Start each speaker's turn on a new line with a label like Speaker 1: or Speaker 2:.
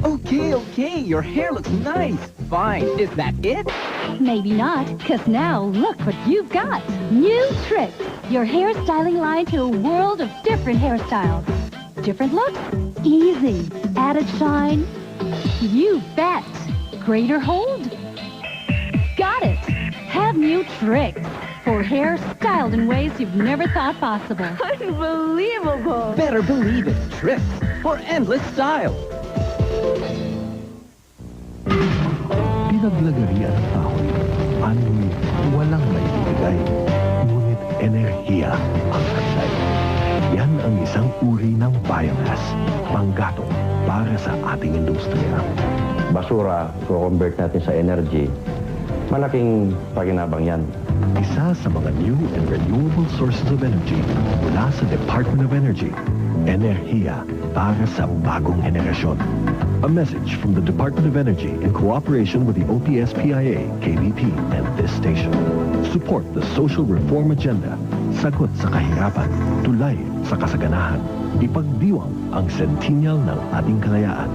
Speaker 1: Okay, your hair looks nice. Fine, is that it?
Speaker 2: Maybe not, because now look what you've got. New Tricks, your hairstyling line to a world of different hairstyles. Different looks? Easy. Added shine? You bet. Greater hold? Got it. Have New Tricks for hair styled in ways you've never thought possible.
Speaker 3: Unbelievable!
Speaker 1: Better believe it. Tricks for endless style.
Speaker 4: Pinaglagarian ang kahoy, ano'y walang maibibigay, ngunit enerhiya ang kantay. Yan ang isang uri ng biomass, panggatong para sa ating industriya.
Speaker 5: Basura, convert natin sa energy, malaking pakinabang yan.
Speaker 4: Isa sa mga new and renewable sources of energy mula sa Department of Energy, enerhiya para sa bagong henerasyon. A message from the Department of Energy in cooperation with the OPS-PIA, KBP, and this station. Support the social reform agenda. Sagot sa kahirapan. Tulay sa kasaganahan. Ipagdiwang ang sentinel ng ating kalayaan.